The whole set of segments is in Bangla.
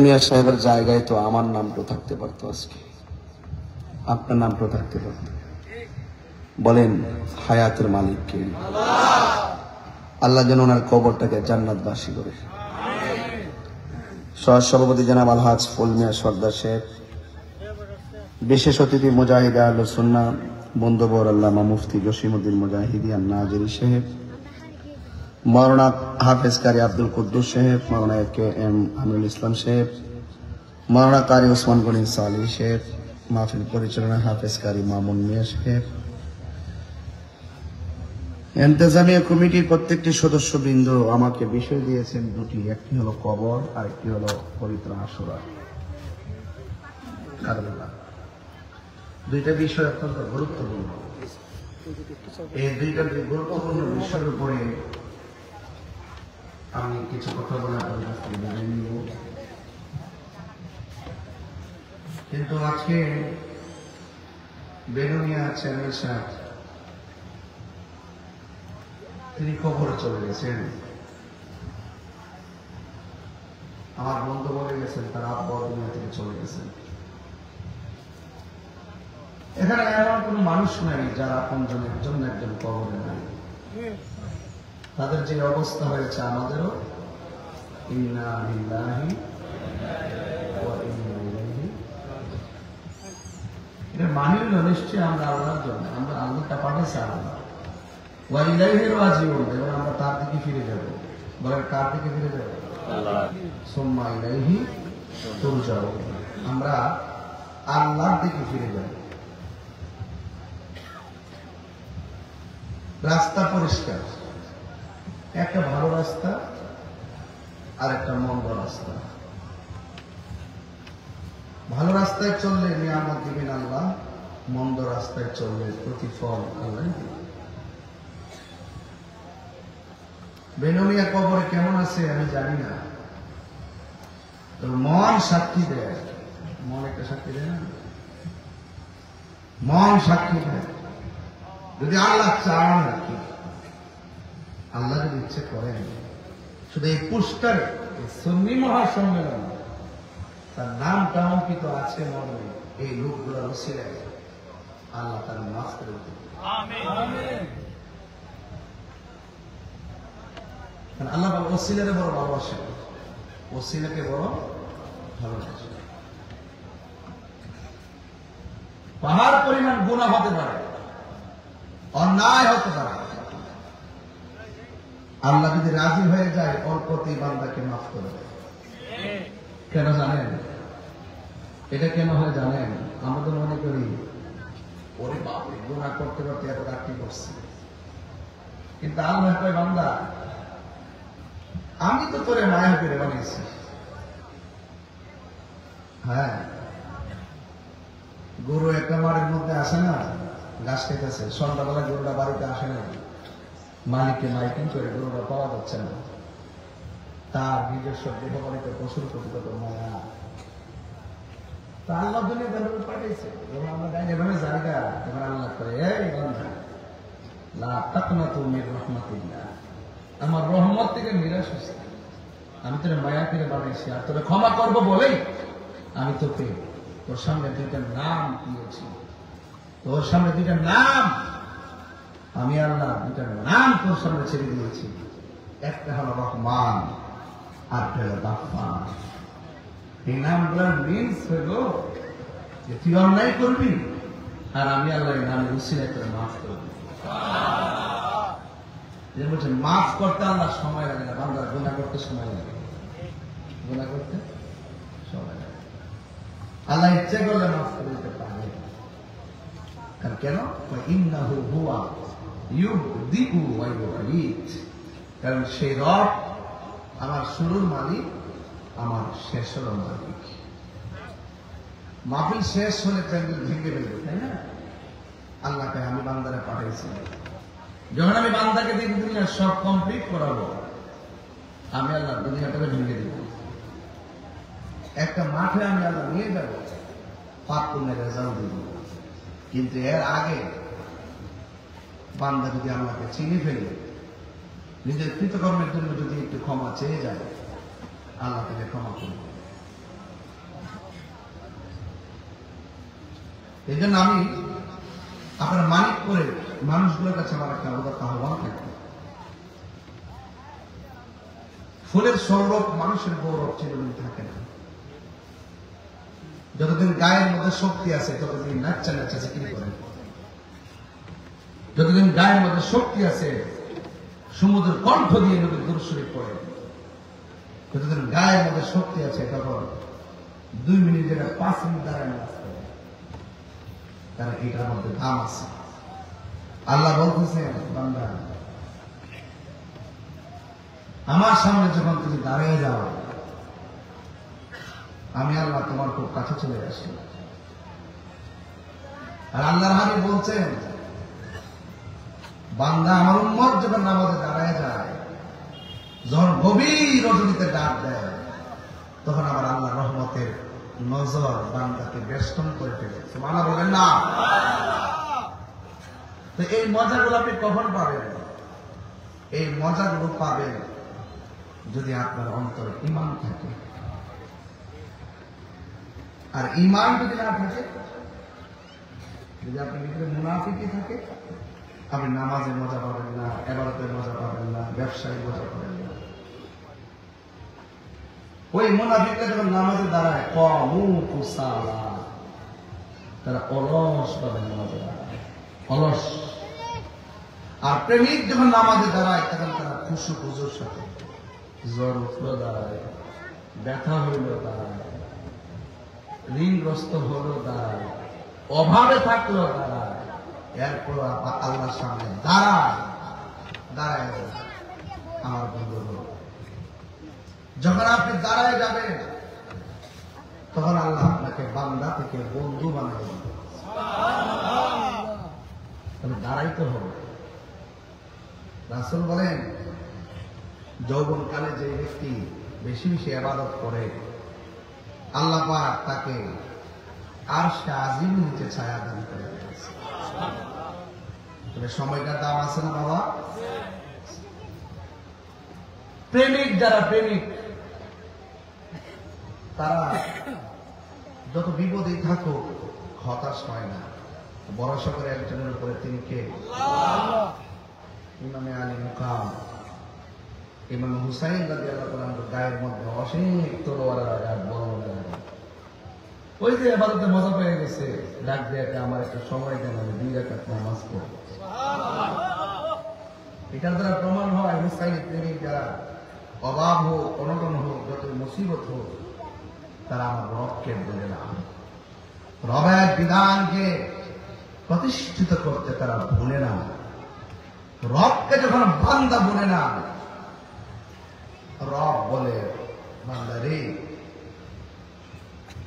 মিয়া সাহেবের জায়গায় তো আমার নামটাও থাকতে পারতো, আজকে আপনার নামটাও থাকতে পারত। বলেন হায়াতের মালিক কে? আল্লাহ যেন ওনার কবরটাকে জান্নাতবাসী করে। সহ-সভাপতি জনাব আলহাজ ফুল মিয়া সর্দার সাহেব, বিশেষ অতিথি মুজাহিদ আহলে সুন্নাহ বন্ধুবর আল্লামা মুফতি জসিমউদ্দিন মুজাহিদি নাজিরি সাহেব, মাওলানা হাফেজ কারি আব্দুল কুদ্দুস সাহেব, মাওলানা কে এম আমিনুল ইসলাম সাহেব, মাওলানা কারি ওসমান গনি সালি সাহেব, মাহফিল পরিচালনা হাফেজ কারি মামুন মিয়া সাহেব, ইন্তেজামিয়া কমিটির প্রত্যেকটি সদস্যবৃন্দ আমাকে বিষয় দিয়েছেন দুটি, একটি হলো কবর আর একটি হলো পবিত্র আশুরা। দুইটা বিষয় অত্যন্ত গুরুত্বপূর্ণ। এই দুইটা গুরুত্বপূর্ণ বিষয়ের উপরে আমি কিছু কথা বলে আপনাদের কাছ থেকে জানিয়ে নিব। কিন্তু আজকে বেনুনিয়া চেয়ারম্যান সাহেব তিনি কবরে চলে গেছেন। আমার বন্ধু বলে গেছেন তার আব্বা দুনিয়া থেকে চলে গেছেন। এখানে এমন কোন মানুষ নাই যারা আপনজনের জন্য একজন কবরে নাই। তাদের যে অবস্থা হয়েছে আমাদেরও ইন্না লিল্লাহি ওয়া ইন্না ইলাইহি। এটা মানিল নিশ্চয় আমরা আল্লাহর জন্য, আমরা আল্লাহটা পাঠাইছি আল্লাহ, ওয়া ইলাইহি রাজিউন, এবং আমরা তার দিকে ফিরে যাব। বলেন কার দিকে ফিরে যাব? আল্লাহ। সুম্মা ইলাইহি তুরজাউন, আমরা আল্লাহর দিকে ফিরে যাব। রাস্তা পরিষ্কার, একটা ভালো রাস্তা আর একটা মন্দ রাস্তা। ভালো রাস্তায় চললে নিয়ামত দিবেন আল্লাহ, মন্দ রাস্তায় চললে প্রতিফল আল্লাহ দিবেন। বেনুনিয়া কবরে কেমন আছে আমি জানি না, তো মন সাক্ষী দেয়। মন একটা সাক্ষী দেয় না? মন সাক্ষী দেয়। যদি আল্লাহ চান আর কি, আল্লাহ যদি ইচ্ছে করেন, শুধু এই পোস্টার সুন্নি মহাসম্মেলন তার নামটা অঙ্কিত আছে মনে, এই লোকগুলো ওসিলায় আল্লাহ তার মাফ করে দেবেন। আল্লাহ ওসিলারে বড় ভালোবাসে, ওসিলাকে বড় ভালোবাসে। পাহাড় পরিমাণ গুনাহ হতে পারে, অন্যায় হতে পারে, আল্লাহ যদি রাজি হয়ে যায় অল্পতেই বান্দাকে মাফ করে দেয়। কেন জানেন? এটা কেন হয় জানেন? আমরা মনে করি ওরে বাপরে গুনাহ করতে করতে এত রাত্রি করছি, কিন্তু আল্লাহ কয় বান্দা আমি তো তোরে মায়া করে বানিয়েছি। হ্যাঁ, গরু একটা মাঠের মধ্যে আসে না, ঘাস খেতেছে, সন্ধ্যাবেলা গরুটা বাড়িতে আসে না, মালিককে মাইকিং করে গরুটা পাওয়া যাচ্ছে না, তার নিজস্ব দেহবাড়িতে পশুর প্রতি কত মায়া। তা আল্লাহ দুনিয়া ধর্ম পাঠিয়েছে, যখন আমরা গায়ে এভাবে জায়গা, এবার আল্লাহ করে এই বান্দা লা তাকনাতু মির রাহমাতিল্লাহ, আমার রহমত থেকে নিরাশ হয়েছে, আমি তোরে মায়া করে বানাইছি, আর তোরে ক্ষমা করবো বলেই আমি তোকে তোর সামনে দুইটা নাম দিয়েছি। তোর সামনে দুইটা নাম আমি আল্লাহ দুইটা নাম তোর সামনে ছেড়ে দিয়েছি, একটা হলো রহমান আর একটা হলো গাফফার। এই নামগুলোর মিনস হলো যে তুই অন্যায় করবি আর আমি আল্লাহ এই নামে উসিলা করে মাফ করবি। যে বলছে মাফ করতে আল্লাহ সময় লাগে না, বান্দার গুনাহ করতে সময় লাগে, গুনাহ করতে সময় লাগে। আল্লাহ ইচ্ছে করলে মাফ করে দিতে পারে। কারণ কেন? ইন্নাহু হুয়া ইউবদিউ ওয়া ইউঈদ, কারণ সেই রব আমার শুরুর মালিক, আমার শেষের মালিক। মাহফিল শেষ হলে প্যান্ডেল ভেঙে ফেলবে, তাই না? আল্লাহকে আমি বান্দারে পাঠাইছি, যখন আমি বান্দাকে দেখে দুনিয়া সব কমপ্লিট করাবো, আমি আল্লাহ দুনিয়াটাকে ভেঙে দিব। একটা মাঠে আমি আল্লাহ নিয়ে যাব, পাপ পুণ্যের রেজাল্ট দিব। কিন্তু এর আগে বান্দা যদি আল্লাহকে চিনে ফেলে, নিজের কৃতকর্মের জন্য যদি একটু ক্ষমা চেয়ে যায়, আল্লাহ তাকে ক্ষমা করবে। এই জন্য আমি আপনার মালিক করে মানুষগুলোর কাছে আমার একটা উদাত্ত আহ্বান থাকবে। ফুলের সৌরভ মানুষের গৌরব চিরদিন থাকে না। যতদিন গায়ের মধ্যে শক্তি আছে ততদিন নাচ্চা নাচ্চা জিকির করেন। যতদিন গায়ের মধ্যে শক্তি আছে সমুদ্রের কণ্ঠ দিয়ে নদীর দূর শরীফ পড়ে। যতদিন গায়ের মধ্যে শক্তি আছে তখন 2 মিনিট যেটা 5 মিনিট দাঁড়ায় নামাজ পড়ে। কারণ এটার মধ্যে দাম আছে। আল্লাহ বলতেছেন, বান্দা আমার সামনে যখন তুমি দাঁড়িয়ে যাও, আমি আল্লাহ তোমার খুব কাছে চলে আসি। আর আল্লাহর হাবিব বলছেন, বান্দা আমার উম্মত যখন নামাজে দাঁড়ায় যায়, যখন গভীর রজনীতে ডাক দেয়, তখন আমার আল্লাহ রহমতের নজর বান্দাকে বেষ্টন করে ফেলে। সুবহানাল্লাহ বলেন না? তো এই মজাগুলো আপনি কখন পাবেন? এই মজাগুলো পাবেন যদি আপনার অন্তরে ঈমান থাকে। আর ঈমান যদি না থাকে, যদি আপনার ভিতরে মুনাফিকি থাকে, আপনি নামাজে মজা পাবেন না, ইবাদতে মজা পাবেন না, ব্যবসায় মজা পাবেন না। ওই মুনাফিকরা যখন নামাজে দাঁড়ায়, কামু কুসালা, তারা অলস ভাবে নামাজে দাঁড়ায়, অলস। আর প্রেমিক যখন নামাজে দাঁড়ায়, তখন তারা খুশু খুজুর সাথে, জ্বর উঠলো দাঁড়ায়, ব্যথা হইল দাঁড়ায়, ঋণগ্রস্ত হলো দাঁড়ায়, অভাবে থাকলো দাঁড়ায়, এরপর আল্লাহর সামনে দাঁড়ায়। আমার বন্ধু, যখন আপনি দাঁড়ায় যাবেন, তখন আল্লাহ আপনাকে বান্দা থেকে বন্ধু বানাবে। তাহলে দাঁড়াইতে হবে। রাসূল বলেন, যৌবনকালে যে ব্যক্তি বেশি বেশি ইবাদত করে, আল্লাহ পাক তাকে আরশে আজিমের নিচে ছায়া দান করে। তবে সময়টার দাম আছে না বাবা? প্রেমিক যারা প্রেমিক, তারা যত বিপদেই থাকুক হতাশ হয় না। ভরসা করে একজনের উপরে, তিনি কে? ইমামে আলী মুকাম, ইমাম হুসাইন রাদিয়াল্লাহু আনহু গায়ের মধ্যে অনেক তলোয়ারের আঘাত, বড় বড় আঘাত। ওই যে ইবাদতে মজা পেয়ে গেছে, ডাক দিয়ে আমার একটা সময় দেন, আমি 2 রাকাত নামাজ পড়ব। এটার দ্বারা প্রমাণ হয় হুসাইন প্রেমিক যারা, অভাব হোক, অনটন হোক, যত মুসিবত হোক, তারা আমার রবকে বলে না। রবের বিধানকে প্রতিষ্ঠিত করতে তারা ভুলে না। রবকে যখন বান্দা বলে না, রব বলে, বান্দা রে,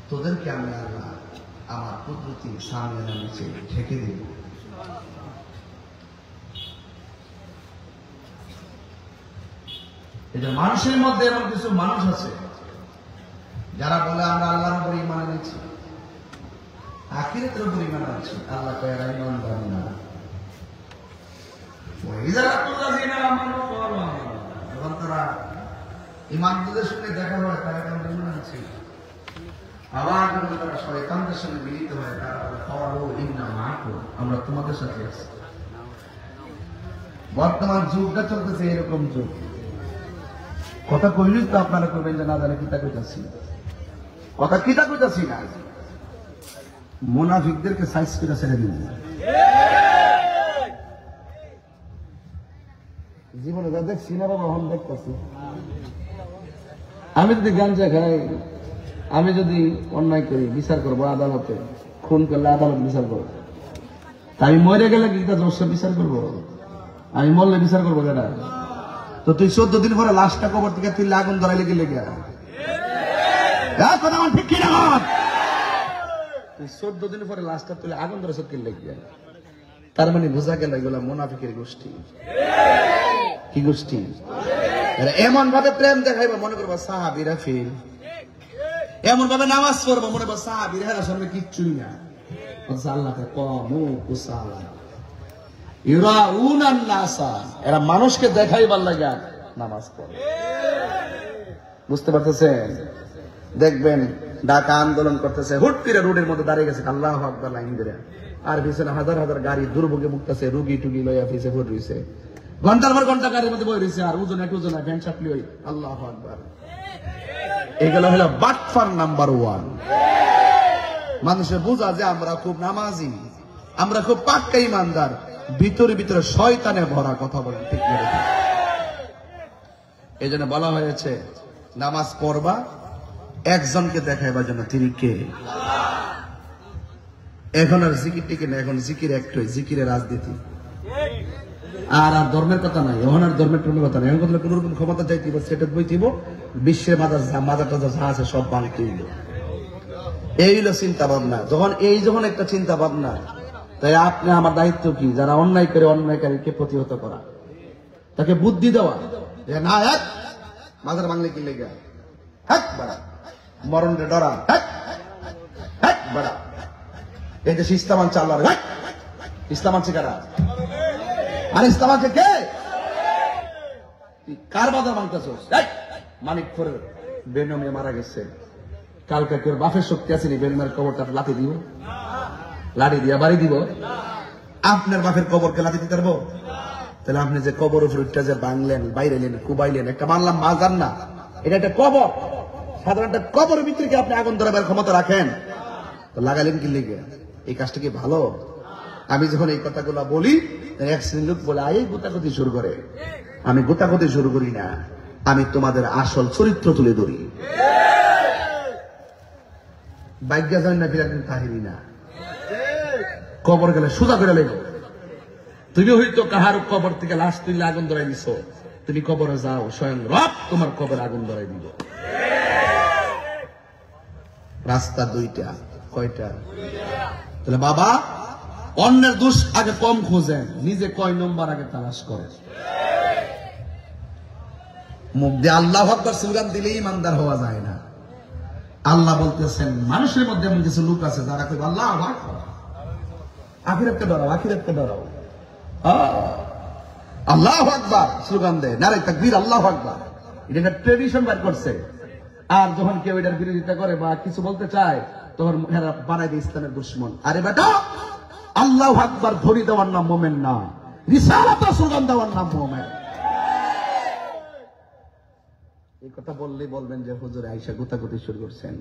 তোদেরকে আমি আল্লাহ আমার কুদরতি সামনে নিচে ঢেকে দিব। এটা মানুষের মধ্যে এমন কিছু মানুষ আছে যারা বলে আমরা আল্লাহর উপর ঈমান এনেছি, আখিরাতের উপর ঈমান আনছি। আল্লাহ কয় এরা ঈমানদার না। যখন তারা ঈমানদারদের সঙ্গে দেখা হয়, তারা কেমন ঈমান আনছে। আবার যখন তারা শয়তানদের সঙ্গে মিলিত হয়, তারা বলে ক্বালু ইন্না মাআকুম, আমরা তোমাদের সাথে আছি। বর্তমান যুগটা চলতেছে এরকম যুগ। কথা কইলেই তো আপনারা কইবেন যে না জানে কিতা কইতাছি। কথা কিতা কইতাছি না, মুনাফিকদেরকে সাইজ করে ছেড়ে দিন। জীবনে যা দেখছি না বাবা, এখন দেখতেছি। আমি যদি গাঞ্জা খাই, আমি যদি অন্যায় করি, বিচার করবো আদালতে। খুন করলে আদালত বিচার করবো। আমি মরে গেলে কি জোরসে বিচার করবো? আমি মরলে বিচার করবো কেনা? তো তুই 14 দিন পরে লাশটা কবর থেকে তুই আগুন ধরাইলে গেলে গিয়া, ঠিক কিনা? তুই 14 দিন পরে লাশটা তুলে আগুন ধরে সব কিনলে গিয়া, তার মানে বোঝা গেল এগুলা মুনাফিকের গোষ্ঠী। কি গোষ্ঠী? এমন ভাবে প্রেম দেখাইবো, মনে করবো সাহাবীরা ফেল। এমন ভাবে নামাজ পড়বো, মনে করবো সাহাবীরা হেরা সঙ্গে কিচ্ছুই না। আল্লাহকে কামু কুসালা ইউরাউনান নাসা, এরা মানুষকে দেখাইবার লাগা নামাজ পড়ে। বুঝতে পারতেছেন? দেখবেন ঢাকা আন্দোলন করতেছে, হুট করে রোডের মধ্যে দাঁড়িয়ে গেছে, আল্লাহু আকবার লাইন ধরে, আর পিছনে হাজার হাজার গাড়ি দুর্ভোগে মুক্তাছে, রুগী টুগি লইয়া পিছে ভরে রইছে, ঘন্টার পর ঘন্টা গাড়ির মধ্যে বই রইছে, আর ওজনে ভ্যান চাপলি ওই আল্লাহু আকবার। এগুলো হলো বাটফার নাম্বার 1। মানুষের বোঝা যে আমরা খুব নামাজি, আমরা খুব পাক্কা ইমানদার, ভিতরে ভিতরে শয়তানে ভরা, কথা বলেন ঠিক না? এই জন্য বলা হয়েছে নামাজ পড়বা একজনকে দেখাইবার জন্য, তিনি কে? এখন আর জিকির টিকে না, এখন জিকির একটাই, জিকিরের রাজনীতি। আর আর ধর্মের কথা নাই, এখন আর ধর্মের কোনো কথা নাই, এখন কথা কোন রকম ক্ষমতা চাইতেইব, সেটা বইতেইব, বিশ্বের মাজার টাজার যা আছে সব বাংতে হইল। এই হলো চিন্তা ভাবনা। যখন একটা চিন্তা ভাবনা, তাই আপনি আমার দায়িত্ব কি? যারা অন্যায় করে অন্যায়কারীকে প্রতিহত করা, তাকে বুদ্ধি দেওয়া যে না, এক মাজার বাংলা কি লেগে হ্যাঁ বাড়া, মরণে ডরা হ্যাঁ বাড়া, এই দেশে ইসলাম আনছে আল্লাহ, ইসলাম আনছে কারা? আর ইসলাম আনছে কে? কার বাজার ভাঙতেছস? মানিকপুরের বেনমে মারা গেছে, কালকে কেউ বাফের শক্তি আছে নি বেনমের কবরটা লাঠি দিব, লাঠি দিয়া বাড়ি দিব? আপনার বাপের কবরকে লাঠি দিতে পারবো? তাহলে আপনি যে কবর উপরটা যে বাংলেন, বাইরেলেন, কুবাইলেন, একটা মানলাম মাজার না, এটা একটা কবর। সাধারণ একটা কবরের ভিতরে কি আপনি আগুন ধরাবার ক্ষমতা রাখেন? তো লাগালেন কি লিগে? এই কাজটা কি ভালো? আমি যখন এই কথাগুলো বলি, এক শ্রেণীর লোক বলে এই গোতাগতি শুরু করে। আমি গোতাগতি শুরু করি না, আমি তোমাদের আসল চরিত্র তুলে ধরি। বাইজ্ঞা জানি না ফিরাদিন তাহিরি না, কবর গেলে সোজা করে লেগো। তুমি হয়তো কাহার কবর থেকে লাশ তুললে আগুন ধরাই দিছো, তুমি কবরে যাও, স্বয়ং রব তোমার কবর আগুন ধরাই দিব। রাস্তা দুইটা, কয়টা? তাহলে বাবা, অন্যের দোষ আগে কম খোঁজেন, নিজে কয় নম্বর আগে তালাশ করে। মুখ দিয়ে আল্লাহু আকবার স্লোগান দিলেই ইমানদার হওয়া যায় না। আল্লাহ বলতেছেন মানুষের মধ্যে এমন কিছু লোক আছে যারা কইবে আল্লাহু আকবার, আখিরাতকে ডরাও, আখিরাতকে ডরাও, আল্লাহু আকবার স্লোগান দেয়, নারে তাকবীর, আল্লাহু আকবার। এটা একটা ট্রেডিশন বার করছে। আর যখন কেউ এটার বিরোধিতা করে বা কিছু বলতে চায়, তখন এরা বানাই দেয় ইসলামের দুশমন। আরে বেটা, আল্লাহু আকবার ধরি দেওয়ার নাম মোমেন না, রিসালাত স্লোগান দেওয়ার নাম মোমেন। এই কথা বললেই বলবেন যে হুজুর আয়েশা গোতাগুতি শুরু করছেন।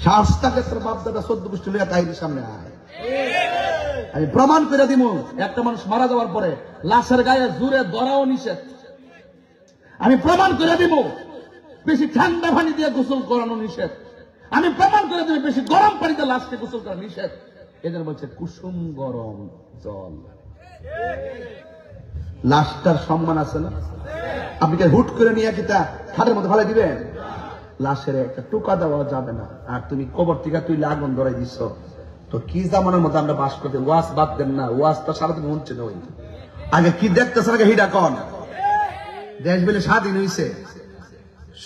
শাস্তাকে তোর বাপ দাদা 14 গোষ্ঠী লইয়া তাহিরের সামনে আয়, আমি প্রমাণ করে দিব। একটা মানুষ মারা যাওয়ার পরে লাশের গায়ে জুড়ে ধরাও নিষেধ। আমি প্রমাণ করে দিব বেশি ঠান্ডা পানি দিয়ে গোসল করানো নিষেধ। আমি প্রমাণ করে দিব বেশি গরম পানিতে লাশকে গোসল করা নিষেধ। এদের বলছে কুসুম গরম জল। লাশটার সম্মান আছে না? আপনি কি হুট করে নিয়ে কিতা খাটের মধ্যে ফেলে দিবেন? লাশের একটা টুকা দেওয়া যাবে না। আর তুমি কবর থেকে তুই আগুন ধরাই দিচ্ছ, তো কি জামানের মধ্যে আমরা বাস করতে? ওয়াজ বাদ দেন না, ওয়াজ তো সারাদিন হচ্ছে না। আগে কি দেখতেছে আগে হিডা কন? দেশ বলে স্বাধীন হয়েছে,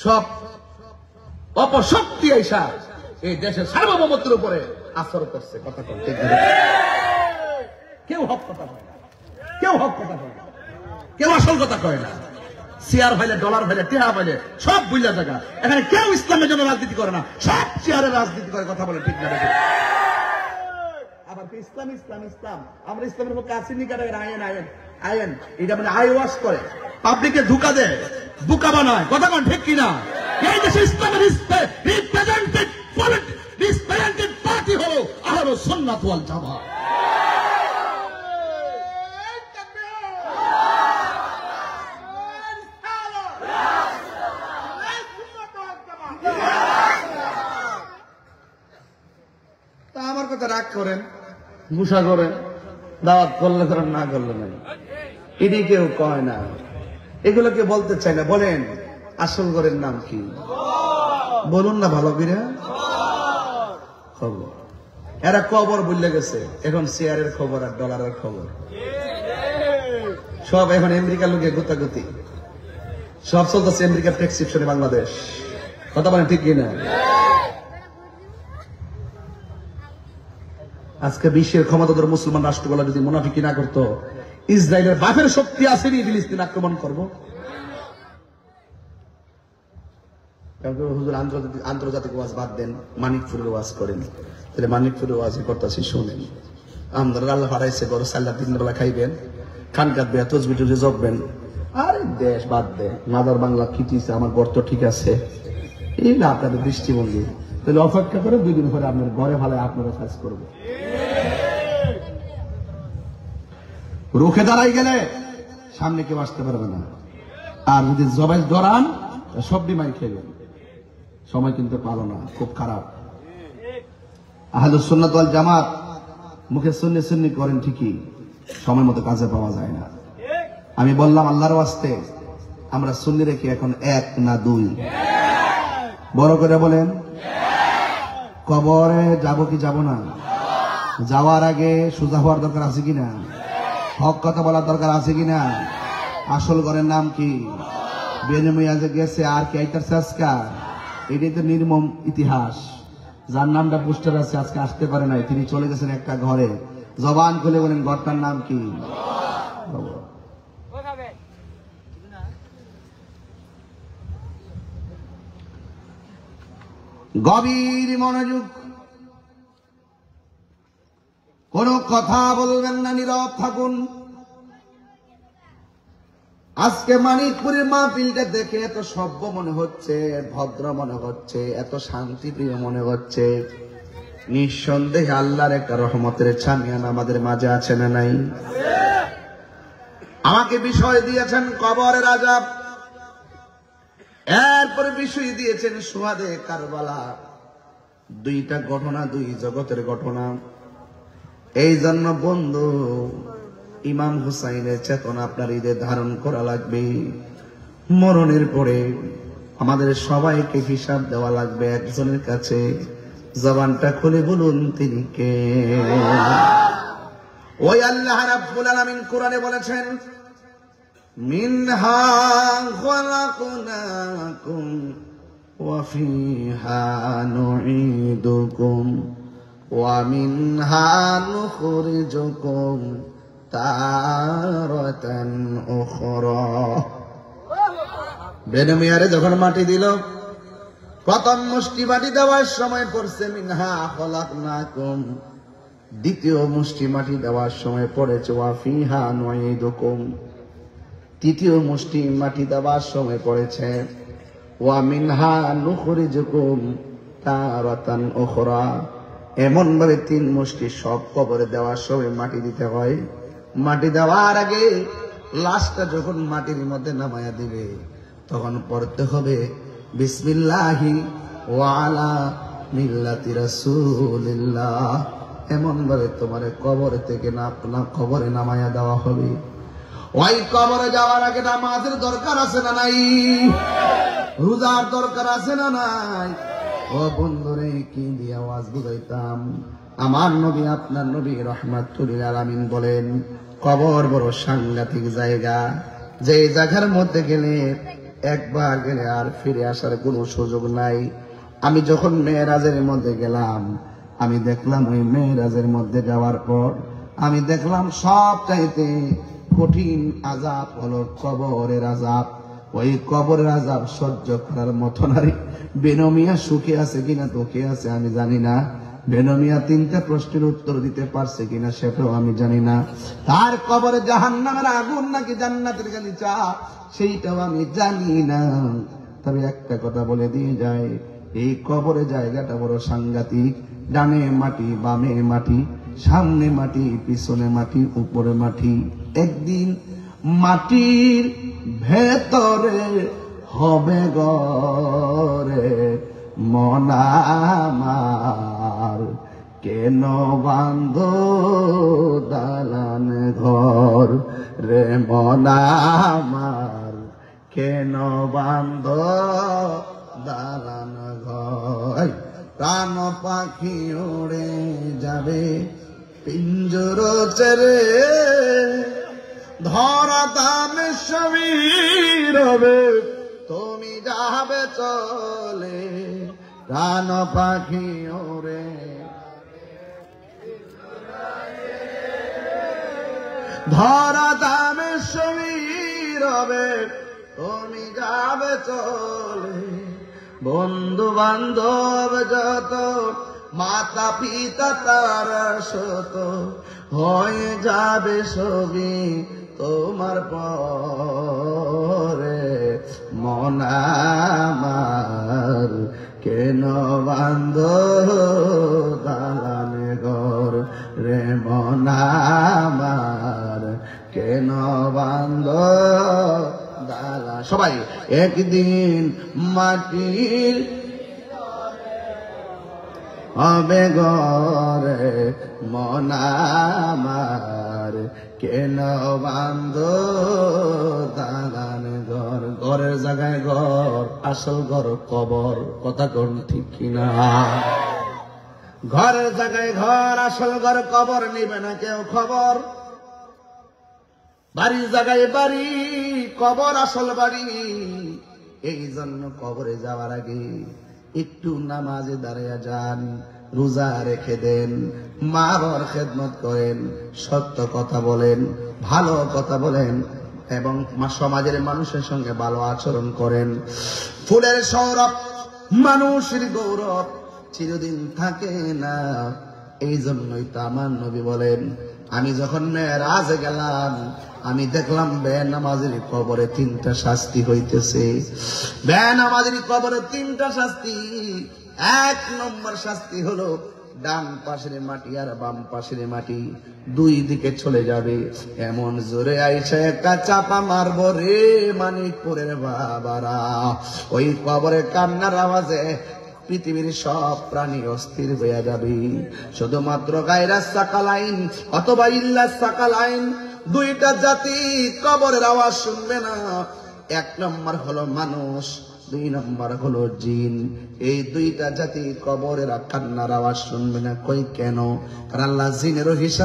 সব অপশক্তি আইসা এই দেশের সার্বভৌমত্বের উপরে আসর করছে। কথা কন ঠিক না? কেউ হক কথা কয় না, কেউ হক কথা কয় না, কেউ আসল কথা কয় না। চেয়ার ভাইলে, ডলার ভাইলে, টেহা ভাইলে সব বুঝলা জায়গা। এখানে কেউ ইসলামের জন্য রাজনীতি করে না, সব চেয়ারের রাজনীতি করে। কথা বলে ঠিক না? আবার ইসলাম ইসলাম ইসলাম, আমরা ইসলামের পক্ষে আসিনি কেন? আয়েন আয়েন আয়েন, এটা মানে আই ওয়াশ করে, পাবলিকে ধোঁকা দেয়, বোকা বানায়। কথা কোন ঠিক কিনা? এই দেশে ইসলামের রিপ্রেজেন্টেড পার্টি হলো আহলুস সুন্নাত ওয়াল জামাত। তা আমার কথা রাগ করেন, গুসা করেন, দাওয়াত করলে করেন, না করলে নাই, এটি কেউ কয় না। এগুলোকে বলতে চাই না। বলেন আসল ঘরের নাম কি? বলুন না ভালো করে। খবর এরা কবর বললে গেছে, এখন শেয়ারের খবর আর ডলারের খবর সব এখন আমেরিকার লোকে গোতাগুতি সব চলতেছে আমেরিকার প্রেসক্রিপশনে বাংলাদেশ। কথা বলেন ঠিক কিনা? আজকে বিশ্বের ক্ষমতাধর মুসলমান রাষ্ট্রগুলো যদি মুনাফিকি না করতো, ইসরায়েলের বাপের শক্তি আসেনি ফিলিস্তিন আক্রমণ করব। কারণ হুজুর আন্তর্জাতিক ওয়াজ বাদ দেন, মানিকপুরের ওয়াজ করেন, তাহলে মানিকপুরের ওয়াজের কথা শোনেন। আমরা আল্লাহ হারাইছে গরু সাল্লা 3 বেলা খাইবেন, খান কাটবে, তসবি টসবি জপবেন, আরে দেশ বাদ দে, মাদার বাংলা খিটিছে, আমার ঘর তো ঠিক আছে, এই না আপনাদের দৃষ্টিভঙ্গি। তাহলে অপেক্ষা করে 2 দিন পরে আপনার ঘরে ভালো আপনারা কাজ করবে। রুখে দাঁড়াই গেলে সামনে কেউ আসতে পারবে না। আর যদি জবাই ধরান সব বিমাই খেলেন, সময় কিন্তু পালো না, খুব খারাপ। আহলুস সুন্নাত ওয়াল জামাত মুখে সুন্নি সুন্নি করেন ঠিকই, সময় মতো কাজে পাওয়া যায় না। আমি বললাম আল্লাহর ওয়াস্তে আমরা সুন্নি রেখে এখন 1 না 2? বড় করে বলেন, কবরে যাব কি যাব না? যাওয়ার আগে সোজা হওয়ার দরকার আছে কিনা? হক কথা বলার দরকার আছে কিনা? আসল ঘরের নাম কি? বেনমিয়া যে গেছে আর কি আইতারছে আজকা, এটাই তো নির্মম ইতিহাস। যার নামটা পোস্টার আছে আজকে আসতে পারে নাই, তিনি চলে গেছেন একটা ঘরে। জবান খুলে বলেন ঘরটার নাম কি? গভীর মনোযোগ, কোন কথা বলবেন না, নীরব থাকুন। আজকে মানিকপুরের মাহফিলটা দেখে এত সভ্য মনে হচ্ছে, ভদ্র মনে হচ্ছে, এত শান্তিপ্রিয় মনে হচ্ছে। নিঃসন্দেহে আল্লাহর একটা রহমতের ছামিয়ান আমাদের মাঝে আছে না নাই? আমাকে বিষয় দিয়েছেন কবরের আযাব, এরপরে বিষয় দিয়েছেন সুহাদে কারবালা। 2টা ঘটনা, 2 জগতের ঘটনা। এই জন্য বন্ধু, ইমাম হুসাইনের চেতনা আপনার হৃদয়ে ধারণ করা লাগবে। মরণের পরে আমাদের সবাইকে হিসাব দেওয়া লাগবে একজনের কাছে। জবানটা খুলে বলুন তিনি কে? ওই আল্লাহ রাব্বুল আলামিন কোরআনে বলেছেন, মিনহা খালাকনাকুম ওয়া ফিহা নুঈদুকুম ওয়া মিনহা নুখরিজুকুম তারাতান উখরা। বেনমিয়ারে যখন মাটি দিল, প্রথম মুষ্টি মাটি দেওয়ার সময় পড়ছে মিনহা খালাকনাকুম, দ্বিতীয় মুষ্টি মাটি দেওয়ার সময় পড়েছে ওয়া ফিহা নুঈদুকুম, তৃতীয় মুষ্টি মাটি দেওয়ার সময় পড়েছে ওয়া মিনহা নুখরিজুকুম তারাতান উখরা। এমন ভাবে 3 মুষ্টি সব কবরে দেওয়ার সময় মাটি দিতে হয়। মাটি দেওয়ার আগে লাশটা যখন মাটির মধ্যে নামায়া দিবে, তখন পড়তে হবে বিসমিল্লাহি ওয়া আলা মিল্লাতি রাসূলিল্লাহ। এমন ভাবে তোমার কবর থেকে না কবরে নামায়া দেওয়া হবে। ওই কবরে যাওয়ার আগে নামাজের দরকার আছে না নাই? রোজার দরকার আছে না নাই? ও বন্ধুরে, কি দিয়ে আওয়াজ বুঝাইতাম। আমার নবী, আপনার নবী রাহমাতুল লিল আলামিন বলেন, কবর বড় সাংঘাতিক জায়গা, যে জায়গার মধ্যে গেলে একবার গেলে আর ফিরে আসার কোনো সুযোগ নাই। আমি যখন মেরাজের মধ্যে গেলাম, আমি দেখলাম ওই মেরাজের মধ্যে যাওয়ার পর আমি দেখলাম সবচাইতে কঠিন আযাব হলো কবরের আযাব। ওই কবরের আযাব সহ্য করার মতো নারী বেনমিয়া সুখে আছে কিনা দুঃখে আছে আমি জানি না। বেনমিয়া 3টা প্রশ্নের উত্তর দিতে পারছে কিনা সেটাও আমি জানি না। তার কবরে জাহান্নামের আগুন নাকি জান্নাতের গালিচা সেইটাও আমি জানি না। তবে একটা কথা বলে দিয়ে যায়, এই কবরে জায়গাটা বড় সাংঘাতিক। ডানে মাটি, বামে মাটি, সামনে মাটি, পিছনে মাটি, উপরে মাটি। একদিন মাটির ভেতরে হবে গরে মন আমার, কেন বান্ধ দালান ঘর রে মন আমার, কেন বান্ধ দালান ঘর। প্রাণ পাখি উড়ে যাবে পিঞ্জর ছেড়ে, ধরা দামে সমীর হবে তুমি যাবে চলে। প্রাণ পাখি ওরে ধরা দামে সমীর হবে তুমি যাবে চলে। বন্ধু বান্ধব যত, মাতা পিতা তার শত, হয়ে যাবে সবই তোমার পরে। মন আমার কেন বান্ধ দালানে ঘর রে, মন আমার কেন বান্ধ দালা। সবাই একদিন মাটির হবে ঘরে, মন আমার কেন বান্ধ দালান ঘর। ঘরের জায়গায় ঘর, আসল ঘর কবর, কথা কোন ঠিক কিনা? ঘরের জায়গায় ঘর, আসল ঘর কবর, নিবে না কেউ খবর। বাড়ির জায়গায় বাড়ি, কবর আসল বাড়ি। এই জন্য কবরে যাওয়ার আগে একটু নামাজে দাঁড়িয়ে যান, রোজা রেখে দেন, মা বাবার খেদমত করেন, সত্য কথা বলেন, ভালো কথা বলেন এবং সমাজের মানুষের সঙ্গে ভালো আচরণ করেন। ফুলের সৌরভ, মানুষের গৌরব চিরদিন থাকে না। এই জন্যই তো আমার নবী বলেন, আমি যখন মেরাজে গেলাম, আমি দেখলাম বেনামাজের কবরে 3টা শাস্তি হইতেছে। বেনামাজের কবরে 3টা শাস্তি। 1 নম্বর শাস্তি হলো ডান পাশের মাটি আর বাম পাশের মাটি 2 দিকে চলে যাবে। এমন জোরে আইসা একটা চাপা মারবো রে মানিকপুরের বাবারা। ওই কবরে কান্নার আওয়াজে পৃথিবীর সব প্রাণী অস্থির হয়ে যাবে। শুধুমাত্র গায়রা সাকালাইন অথবা ইল্লা সাকালাইন 2টা জাতি কবরের আওয়াজ শুনবে না। 1 নম্বর হলো মানুষ, 2 নম্বর হলো জিন। এই 2টা জাতি কবরের কান্নার আওয়াজ শুনবে না। কই কেন? কারণ আল্লাহ জিনেরও হিসাব